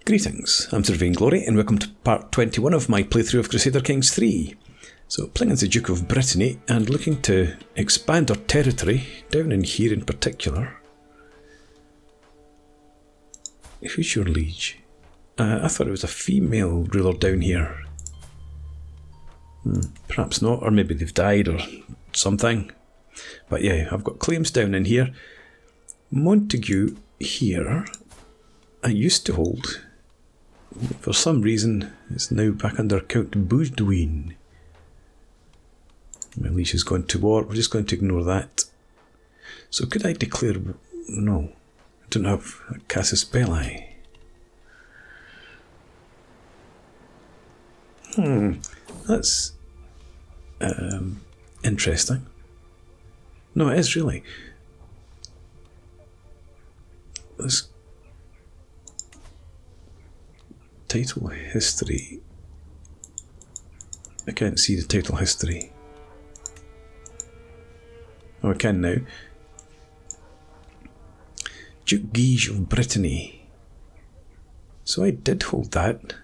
Greetings, I'm Sir Vainglory and welcome to part 21 of my playthrough of Crusader Kings 3. So playing as the Duke of Brittany and looking to expand our territory, down in here in particular. Who's your liege? I thought it was a female ruler down here. Perhaps not, or maybe they've died or something. But yeah, I've got claims down in here. Montague here, I used to hold. For some reason, it's now back under Count Boudouin. My liege has gone to war. We're just going to ignore that. So could I declare... No. I don't have a casus belli. That's... interesting. No, it is really. Let's... Title history. I can't see the title history. Oh, I can now. Duke Guige of Brittany. So I did hold that.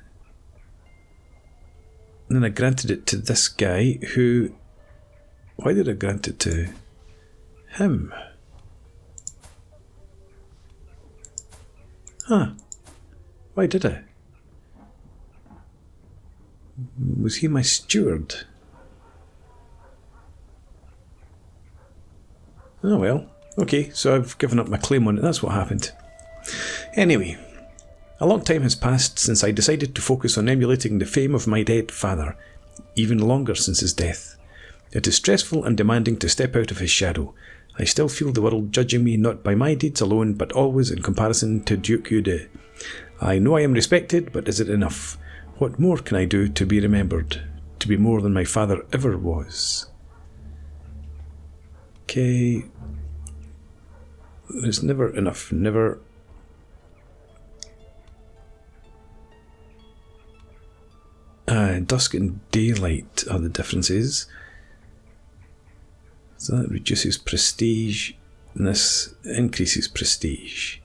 And then I granted it to this guy who... Why did I grant it to him? Huh. Why did I? Was he my steward? Oh well. Okay, so I've given up my claim on it. That's what happened. Anyway, a long time has passed since I decided to focus on emulating the fame of my dead father, even longer since his death. It is stressful and demanding to step out of his shadow. I still feel the world judging me not by my deeds alone, but always in comparison to Duke Ude. I know I am respected, but is it enough? What more can I do to be remembered? To be more than my father ever was? Okay. There's never enough. Never. Dusk and daylight are the differences. So that reduces prestige, and this increases prestige.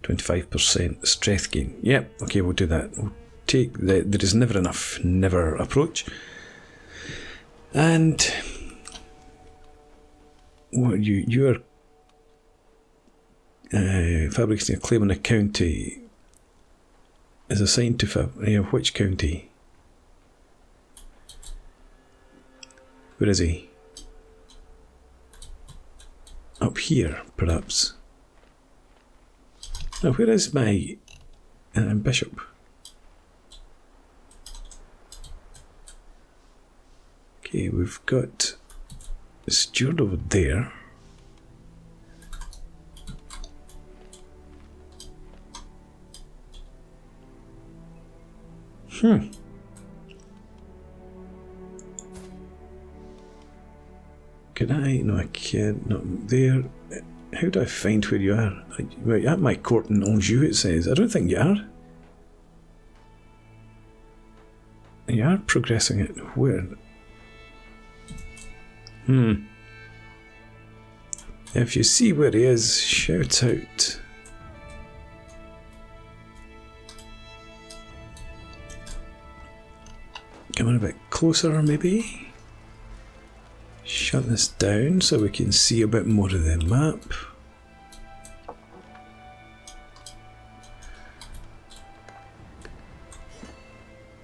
25% strength gain. Yep, okay, we'll do that. We'll take the there is never enough, never approach. And what you're fabricating a claim on a county is assigned to which county? Where is he? Up here, perhaps. Now, where is my bishop? Okay, we've got the steward over there. Can I? No, I can't. Not there. How do I find where you are? Right, at my court in Anjou, it says. I don't think you are. You are progressing it. Where? If you see where he is, shout out. Come on a bit closer, maybe. Shut this down so we can see a bit more of the map.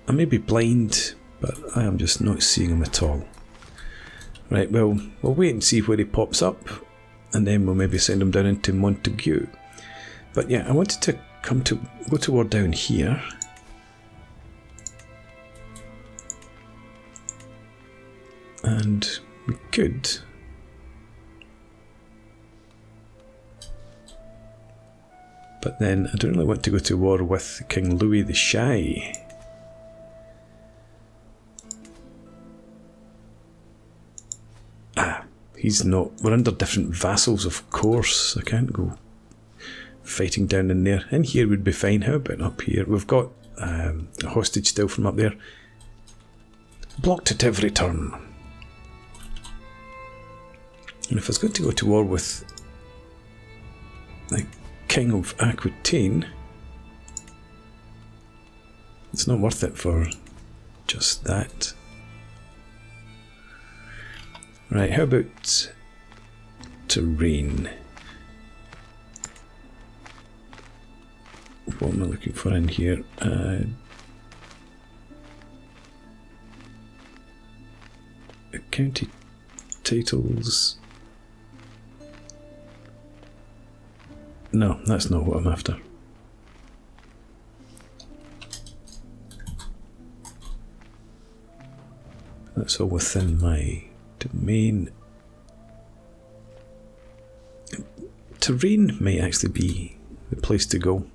I may be blind, but I am just not seeing him at all. Right, well, we'll wait and see where he pops up, and then we'll maybe send him down into Montague. But yeah, I wanted to go toward down here. And we could. But then I don't really want to go to war with King Louis the Shy. He's not. We're under different vassals, of course. I can't go fighting down in there. In here would be fine. How about up here? We've got a hostage still from up there. Blocked at every turn. And if I was going to go to war with the King of Aquitaine, It's not worth it for just that. Right, how about terrain? What am I looking for in here? County titles. No, that's not what I'm after. That's all within my domain. Terrain may actually be the place to go.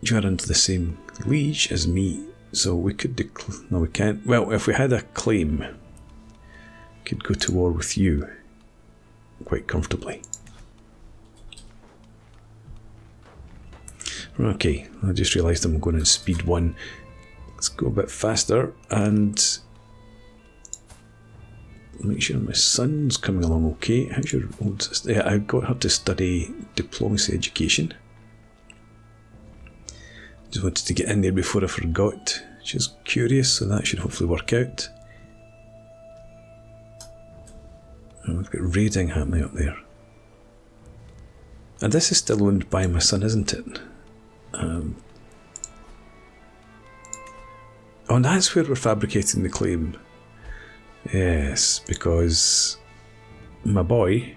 You are under the same liege as me, so we could no, we can't. Well, if we had a claim, we could go to war with you quite comfortably. Okay, I just realised I'm going at speed 1. Let's go a bit faster and make sure my son's coming along okay. How's your old sister? Yeah, I got her to study diplomacy education. Just wanted to get in there before I forgot. She's curious, so that should hopefully work out. And we've got raiding happening up there. And this is still owned by my son, isn't it? Oh, and that's where we're fabricating the claim. Yes, because my boy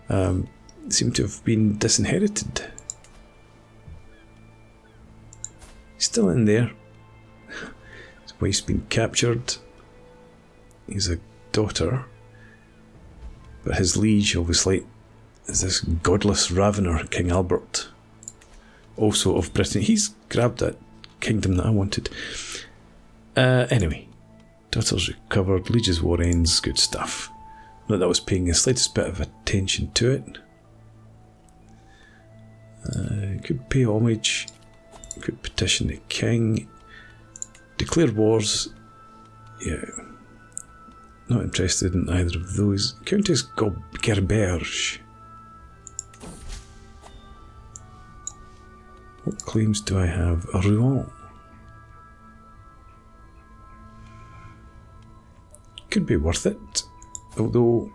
seemed to have been disinherited. He's still in there. His wife's been captured. He's a daughter. But his liege, obviously, is this godless ravener, King Albert. Also of Britain. He's grabbed that kingdom that I wanted. Anyway. Daughter's recovered. Liege's war ends. Good stuff. Not that I was paying the slightest bit of attention to it. Could pay homage. Could petition the king. Declare wars. Yeah. Not interested in either of those. Countess Gerberge. What claims do I have? Rouen. Could be worth it. Although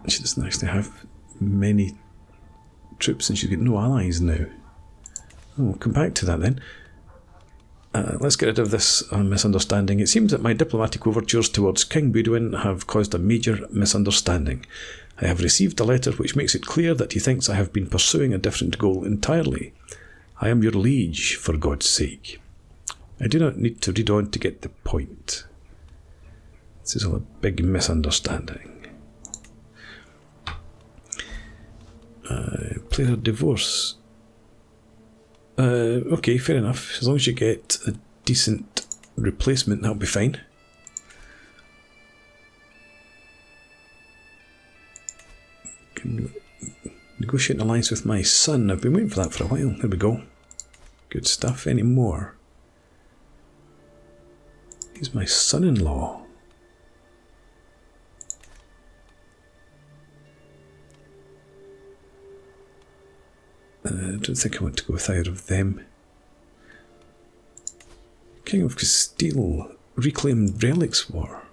she doesn't actually have many troops and she's got no allies now. Oh, we'll come back to that then. Let's get rid of this misunderstanding. It seems that my diplomatic overtures towards King Baudouin have caused a major misunderstanding. I have received a letter which makes it clear that he thinks I have been pursuing a different goal entirely. I am your liege, for God's sake. I do not need to read on to get the point. This is all a big misunderstanding. Player divorce. Okay, fair enough. As long as you get a decent replacement, that'll be fine. Can negotiate an alliance with my son. I've been waiting for that for a while. There we go. Good stuff. Any more? He's my son-in-law. I don't think I want to go with either of them. King of Castile, reclaimed relics war.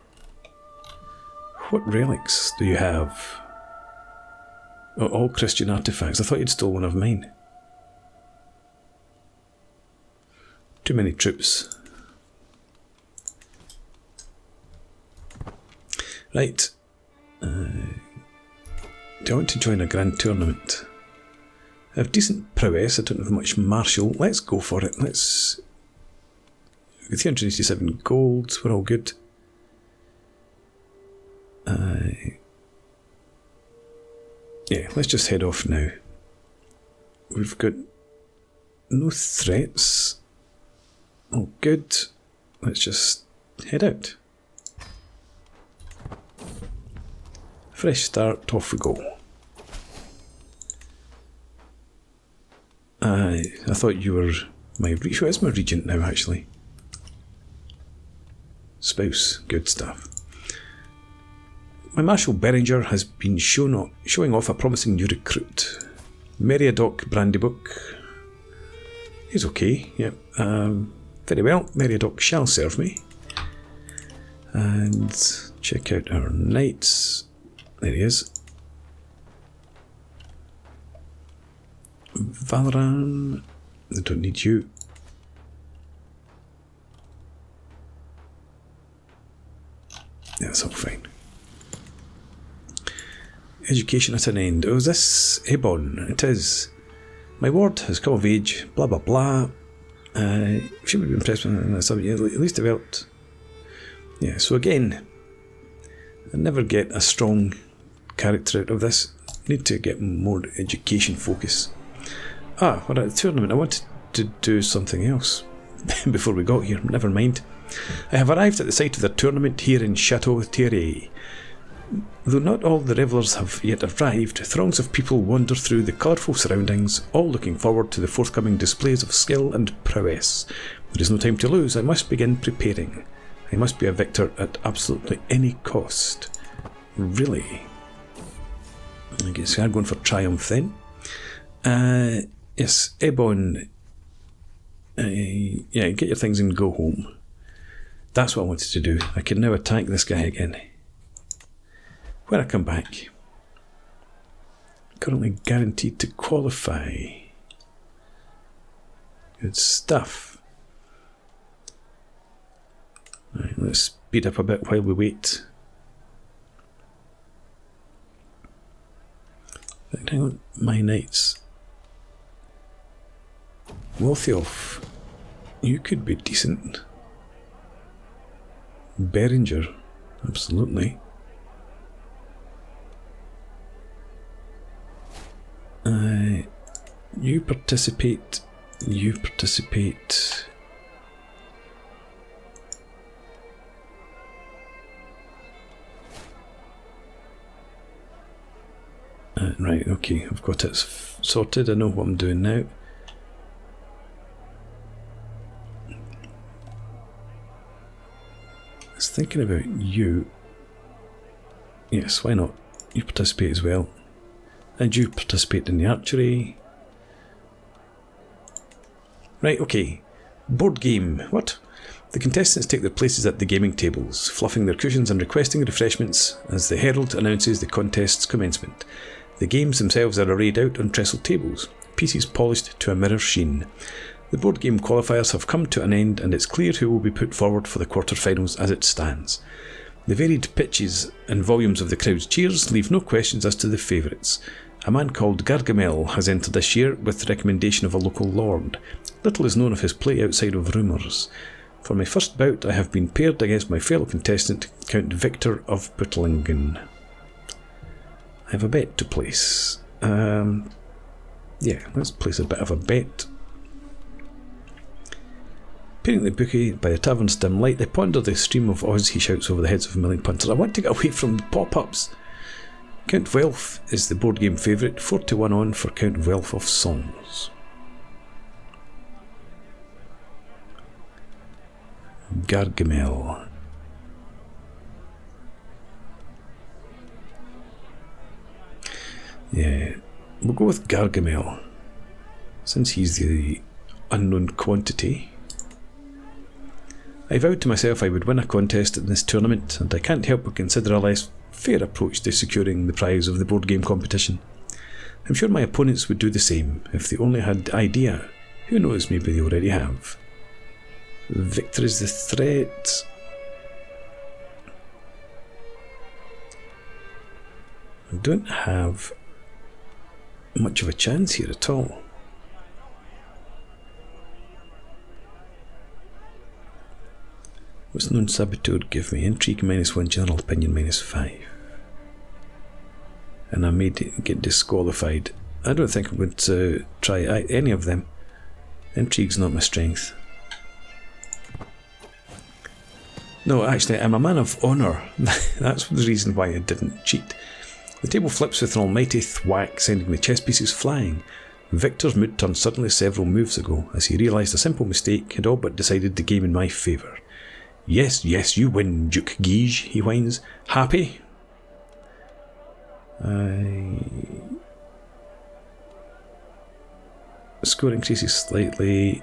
What relics do you have? Oh, all Christian artifacts. I thought you'd stole one of mine. Too many troops. Right. Do I want to join a grand tournament? I have decent prowess, I don't have much martial. Let's go for it. Let's... 387 gold, we're all good. Yeah, let's just head off now. We've got no threats. Oh, good. Let's just head out. Fresh start, off we go. I thought you were my... Who is my regent now, actually? Spouse. Good stuff. My Marshal Beringer has been showing off a promising new recruit. Meriadoc Brandybook. He's okay, yep. Very well, Meriadoc shall serve me. And check out our knights. There he is. Valoran. I don't need you. That's all fine. Education at an end. Oh, is this Ebon? It is. My ward has come of age, blah blah blah. She would be impressed with something at least developed. Yeah, so again, I never get a strong character out of this. Need to get more education focus. Ah, we're at a tournament. I wanted to do something else before we got here. Never mind. I have arrived at the site of the tournament here in Chateau Thierry. Though not all the revellers have yet arrived, throngs of people wander through the colourful surroundings, all looking forward to the forthcoming displays of skill and prowess. There is no time to lose. I must begin preparing. I must be a victor at absolutely any cost. Really? I guess I'm going for triumph then. Yes, Ebon. Yeah, get your things and go home. That's what I wanted to do. I can now attack this guy again. When I come back. Currently guaranteed to qualify. Good stuff. Right, let's speed up a bit while we wait. Hang on, my knights. Walthioff, you could be decent. Beringer, absolutely. You participate. You participate. Right, okay, I've got it sorted. I know what I'm doing now. I was thinking about you. Yes, why not? You participate as well. And you participate in the archery. Right, okay. Board game. What? The contestants take their places at the gaming tables, fluffing their cushions and requesting refreshments as the herald announces the contest's commencement. The games themselves are arrayed out on trestle tables, pieces polished to a mirror sheen. The board game qualifiers have come to an end, and it's clear who will be put forward for the quarter-finals as it stands. The varied pitches and volumes of the crowd's cheers leave no questions as to the favourites. A man called Gargamel has entered this year with the recommendation of a local lord. Little is known of his play outside of rumours. For my first bout, I have been paired against my fellow contestant, Count Victor of Puttlingen. I have a bet to place. Yeah, let's place a bit of a bet. Peering the bookie by the tavern's dim light, I ponder the stream of Oz he shouts over the heads of a million punters. I want to get away from pop-ups. Count Welf is the board game favourite, 4-1 on for Count Welf of Songs. Gargamel. Yeah, we'll go with Gargamel, since he's the unknown quantity. I vowed to myself I would win a contest in this tournament, and I can't help but consider a less fair approach to securing the prize of the board game competition. I'm sure my opponents would do the same, if they only had idea. Who knows, maybe they already have. Victor is the threat. I don't have much of a chance here at all. What's known saboteur give me? Intrigue -1, general opinion -5. And I may get disqualified. I don't think I'm going to try any of them. Intrigue's not my strength. No, actually, I'm a man of honour. That's the reason why I didn't cheat. The table flips with an almighty thwack, sending the chess pieces flying. Victor's mood turned suddenly several moves ago, as he realised a simple mistake had all but decided the game in my favour. Yes, yes, you win, Duke Guige, he whines. Happy? Score increases slightly.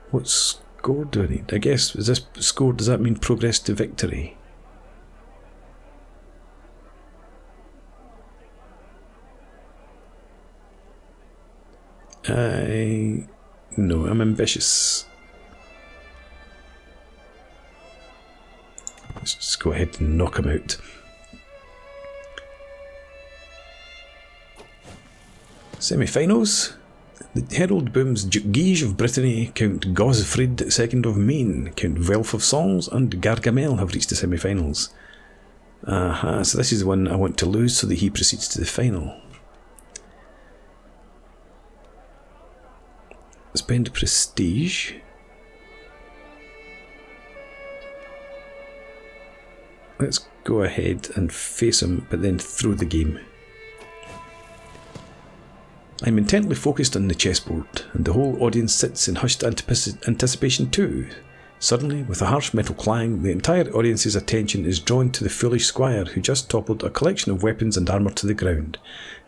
What score do I need? I guess, is this score, does that mean progress to victory? No, I'm ambitious. Let's just go ahead and knock him out. Semi-finals. The herald booms Duke Guise of Brittany, Count Gosfrid II of Maine, Count Welf of Sens, and Gargamel have reached the semi-finals. Aha, so this is the one I want to lose so that he proceeds to the final. Spend prestige. Let's go ahead and face him, but then throw the game. I'm intently focused on the chessboard, and the whole audience sits in hushed anticipation too. Suddenly, with a harsh metal clang, the entire audience's attention is drawn to the foolish squire who just toppled a collection of weapons and armour to the ground.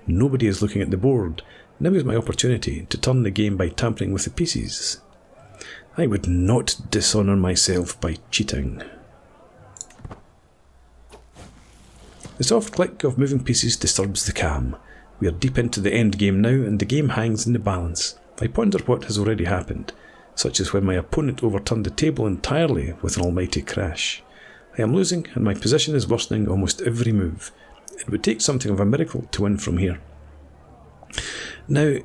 Nobody is looking at the board. Now is my opportunity to turn the game by tampering with the pieces. I would not dishonour myself by cheating. The soft click of moving pieces disturbs the calm. We are deep into the end game now, and the game hangs in the balance. I ponder what has already happened, such as when my opponent overturned the table entirely with an almighty crash. I am losing, and my position is worsening almost every move. It would take something of a miracle to win from here. Now,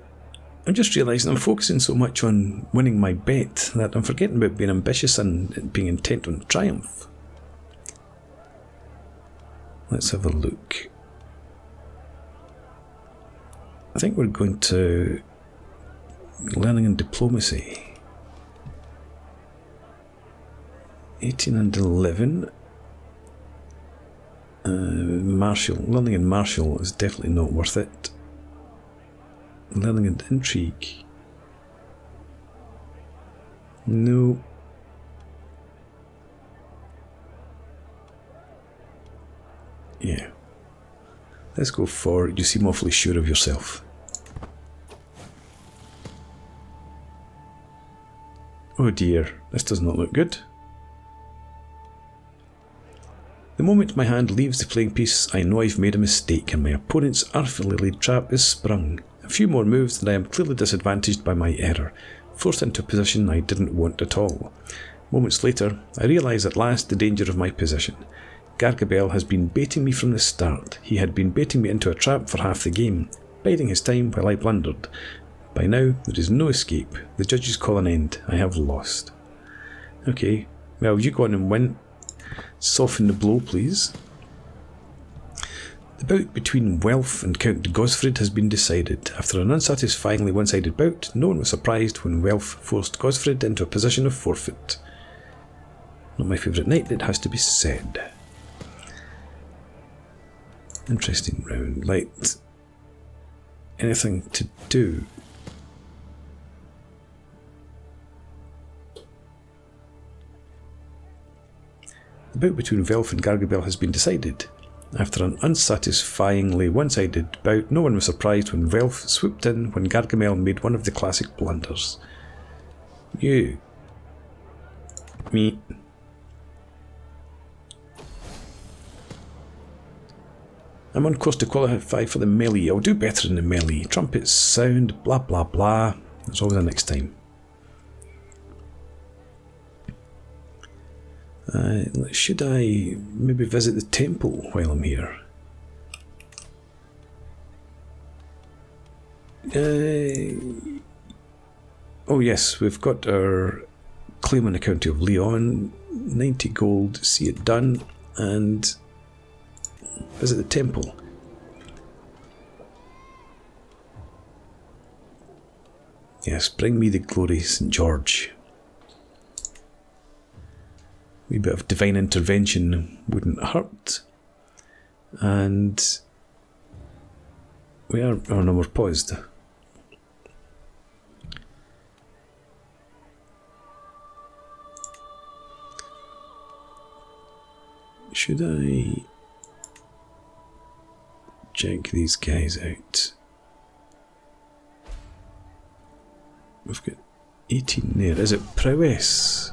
I'm just realising I'm focusing so much on winning my bet that I'm forgetting about being ambitious and being intent on triumph. Let's have a look. I think we're going to learning and diplomacy. 18 and 11. Learning and martial is definitely not worth it. Learning and intrigue. No. Yeah. Let's go for, you seem awfully sure of yourself. Oh dear, this does not look good. The moment my hand leaves the playing piece, I know I've made a mistake and my opponent's artfully laid trap is sprung. A few more moves and I am clearly disadvantaged by my error, forced into a position I didn't want at all. Moments later, I realise at last the danger of my position. Gargamel has been baiting me from the start. He had been baiting me into a trap for half the game, biding his time while I blundered. By now, there is no escape. The judges call an end. I have lost. Okay, well, you go on and win. Soften the blow, please. The bout between Welf and Count Gosfrid has been decided. After an unsatisfyingly one-sided bout, no one was surprised when Welf forced Gosfrid into a position of forfeit. Not my favourite knight, it has to be said. Interesting round. Like, anything to do? The bout between Welf and Gargamel has been decided. After an unsatisfyingly one-sided bout, no one was surprised when Welf swooped in when Gargamel made one of the classic blunders. You. Me. I'm on course to qualify for the melee. I'll do better in the melee. Trumpets sound, blah blah blah. There's always a next time. Should I maybe visit the temple while I'm here? Oh yes, we've got our claim on the county of Leon. 90 gold, see it done, and visit the temple. Yes, bring me the glory, St. George. A wee bit of divine intervention wouldn't hurt. And we are, oh no, we're paused. Should I check these guys out? We've got 18 there. Is it prowess?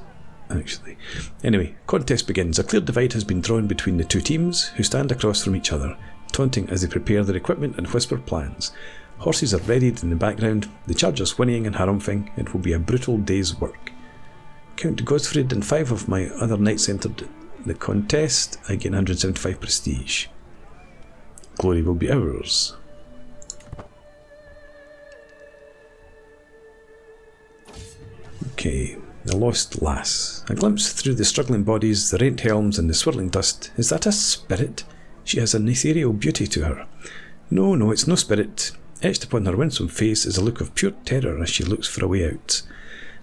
Actually. Anyway, contest begins. A clear divide has been drawn between the two teams, who stand across from each other, taunting as they prepare their equipment and whisper plans. Horses are readied in the background, the chargers whinnying and harumphing. It will be a brutal day's work. Count Godfried and 5 of my other knights entered the contest. I gain 175 prestige. Glory will be ours. Okay, the lost lass. A glimpse through the struggling bodies, the rent helms and the swirling dust. Is that a spirit? She has an ethereal beauty to her. No, it's no spirit. Etched upon her winsome face is a look of pure terror as she looks for a way out.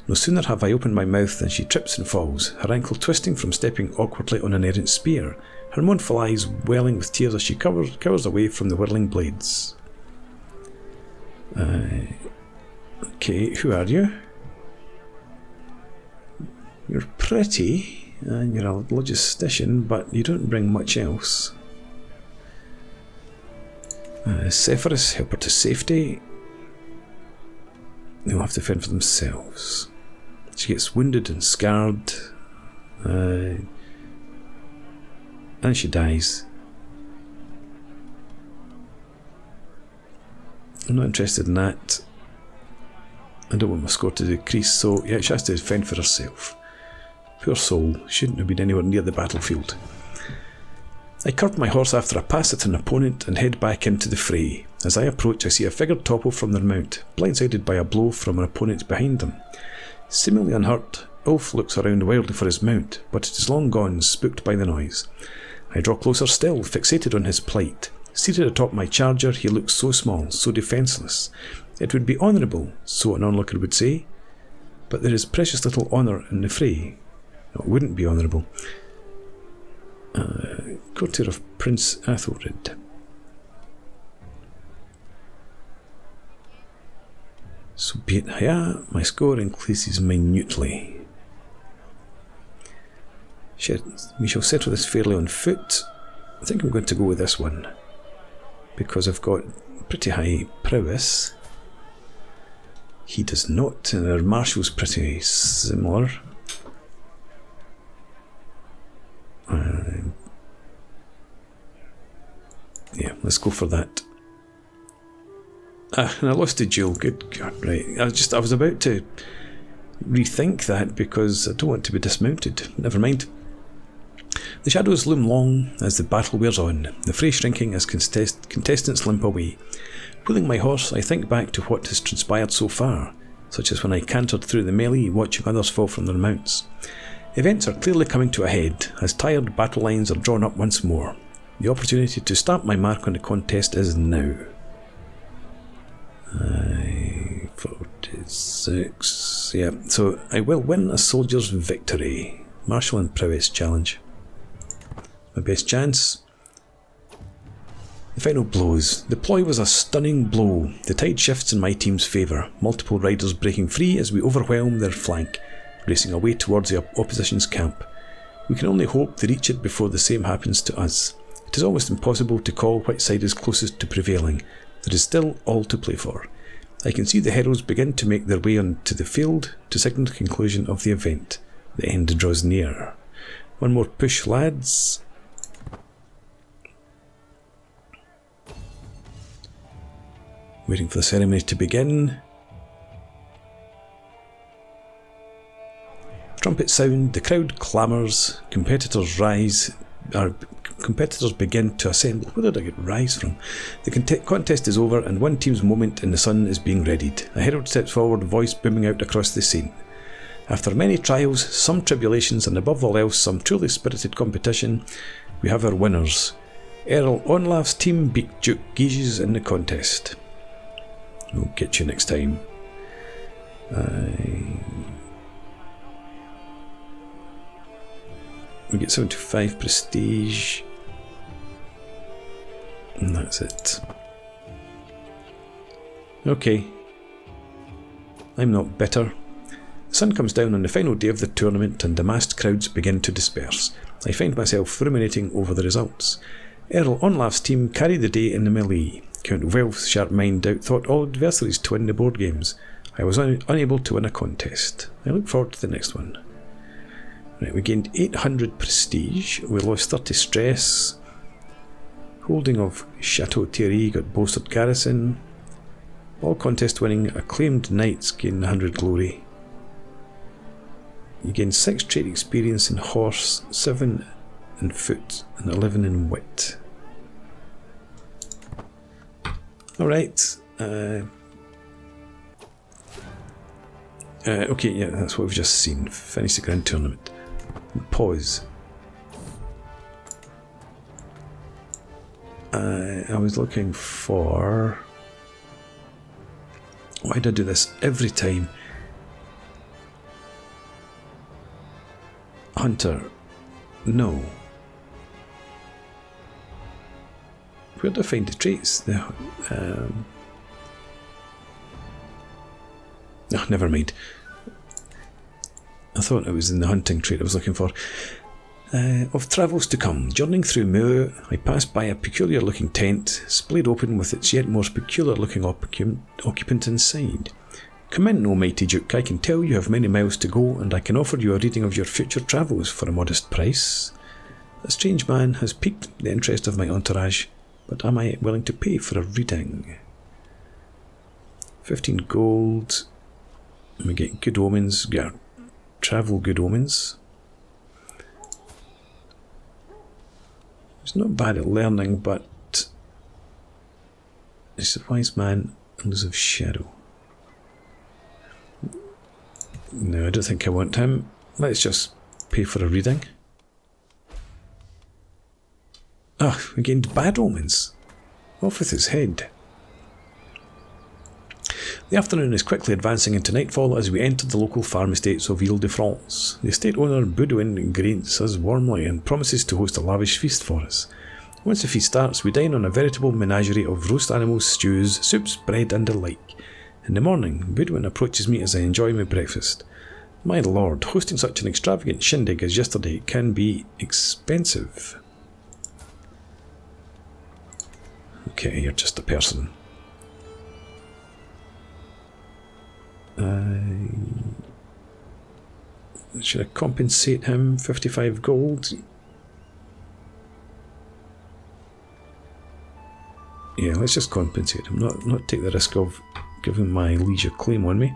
No sooner have I opened my mouth than she trips and falls, her ankle twisting from stepping awkwardly on an errant spear, her mournful eyes welling with tears as she cowers away from the whirling blades. Okay, who are you? You're pretty, and you're a logistician, but you don't bring much else. Sephirus, help her to safety. They'll have to fend for themselves. She gets wounded and scarred, and she dies. I'm not interested in that. I don't want my score to decrease, so yeah, she has to fend for herself. Poor soul, shouldn't have been anywhere near the battlefield. I curb my horse after I pass at an opponent and head back into the fray. As I approach, I see a figure topple from their mount, blindsided by a blow from an opponent behind them. Seemingly unhurt, Ulf looks around wildly for his mount, but it is long gone, spooked by the noise. I draw closer still, fixated on his plight. Seated atop my charger, he looks so small, so defenceless. It would be honourable, so an onlooker would say, but there is precious little honour in the fray. No, it wouldn't be honourable. Courtier of Prince Athelred. So be it. Yeah, my score increases minutely. We shall settle this fairly on foot. I think I'm going to go with this one, because I've got pretty high prowess. He does not, and our marshal's pretty similar. Yeah, let's go for that. And I lost a duel. Good God, right. I was about to rethink that because I don't want to be dismounted. Never mind. The shadows loom long as the battle wears on, the fray shrinking as contestants limp away. Wheeling my horse, I think back to what has transpired so far, such as when I cantered through the melee watching others fall from their mounts. Events are clearly coming to a head, as tired battle lines are drawn up once more. The opportunity to stamp my mark on the contest is now. 46. Yeah, so I will win a soldier's victory. Martial and prowess challenge. My best chance. The final blows. The ploy was a stunning blow. The tide shifts in my team's favour, multiple riders breaking free as we overwhelm their flank, racing away towards the opposition's camp. We can only hope they reach it before the same happens to us. It is almost impossible to call which side is closest to prevailing. There is still all to play for. I can see the heroes begin to make their way onto the field to signal the conclusion of the event. The end draws near. One more push, lads. Waiting for the ceremony to begin. Trumpets sound, the crowd clamours, competitors begin to assemble. Where did I get rise from? The contest is over and one team's moment in the sun is being readied. A herald steps forward, voice booming out across the scene. After many trials, some tribulations, and above all else some truly spirited competition, we have our winners. Earl Onlaf's team beat Duke Guige's in the contest. We'll get you next time. We get 75 prestige. And that's it. Okay. I'm not bitter. The sun comes down on the final day of the tournament and the massed crowds begin to disperse. I find myself ruminating over the results. Earl Onlaf's team carried the day in the melee. Count Welf's sharp mind outthought all adversaries to win the board games. I was unable to win a contest. I look forward to the next one. Right, we gained 800 prestige. We lost 30 stress. Holding of Chateau Thierry got bolstered garrison. All contest winning acclaimed knights gain 100 glory. You gain 6 trait experience in horse, 7 in foot, and 11 in wit. Alright. Okay, yeah, that's what we've just seen. Finish the grand tournament. Pause. I was looking for... Why do I do this every time? Hunter. No. Where do I find the traits? Oh, never mind. I thought it was in the hunting trait I was looking for. Of travels to come. Journeying through Muir, I passed by a peculiar looking tent, splayed open with its yet more peculiar looking occupant inside. Come in, O mighty Duke, I can tell you have many miles to go, and I can offer you a reading of your future travels for a modest price. A strange man has piqued the interest of my entourage, but am I willing to pay for a reading? 15 gold. And we get good omens, get travel good omens. He's not bad at learning, but he's a wise man and elusive shadow. No, I don't think I want him. Let's just pay for a reading. Ah, we gained bad omens. Off with his head. The afternoon is quickly advancing into nightfall as we enter the local farm estates of Ile-de-France. The estate owner, Baudouin, greets us warmly and promises to host a lavish feast for us. Once the feast starts, we dine on a veritable menagerie of roast animals, stews, soups, bread and the like. In the morning, Baudouin approaches me as I enjoy my breakfast. My lord, hosting such an extravagant shindig as yesterday can be expensive. Okay, you're just a person. Should I compensate him? 55 gold? Yeah, let's just compensate him, not take the risk of giving my liege a claim on me.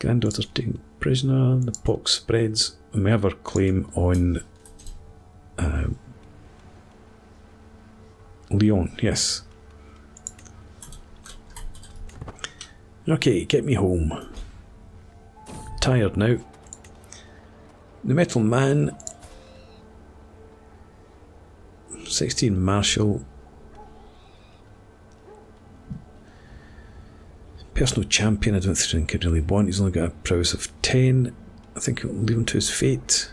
Granddaughter taken prisoner, the pox spreads, and we have our claim on Lyon, yes. Okay, get me home. Tired now. The Metal Man. 16 Marshall. Personal champion, I don't think I really want. He's only got a prowess of 10. I think it'll leave him to his fate.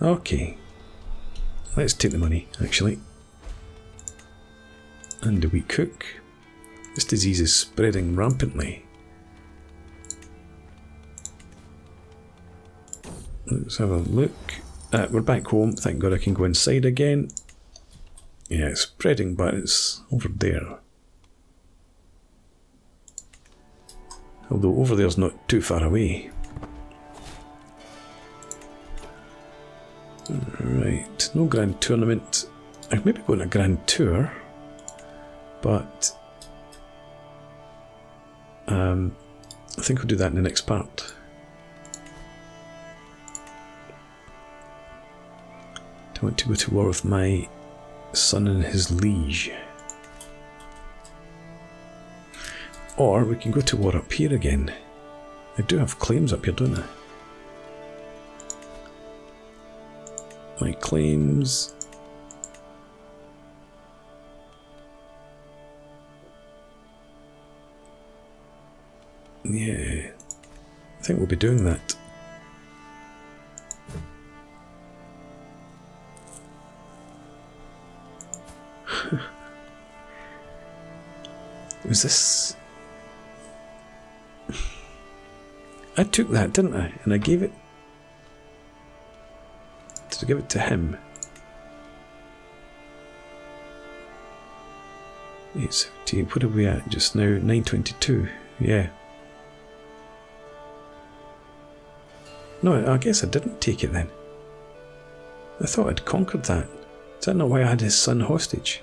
Okay. Let's take the money, actually. And a weak hook. This disease is spreading rampantly. Let's have a look. We're back home. Thank God I can go inside again. Yeah, it's spreading, but it's over there. Although over there's not too far away. Right, no grand tournament. I could maybe go on a grand tour, but I think we'll do that in the next part. I want to go to war with my son and his liege. Or we can go to war up here again. I do have claims up here, don't I? My claims. Yeah, I think we'll be doing that. Was this... I took that, didn't I? And I gave it... Did I give it to him? 817. What are we at just now? 922. Yeah. No, I guess I didn't take it then. I thought I'd conquered that. Is that not why I had his son hostage?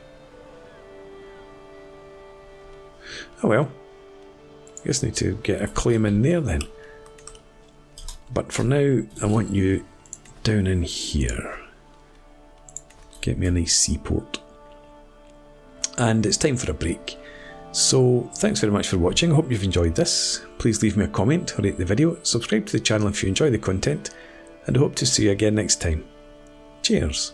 Oh well. I guess I need to get a claim in there then. But for now, I want you down in here. Get me a nice seaport. And it's time for a break. So thanks very much for watching. I hope you've enjoyed this. Please leave me a comment or rate the video. Subscribe to the channel if you enjoy the content. And I hope to see you again next time. Cheers.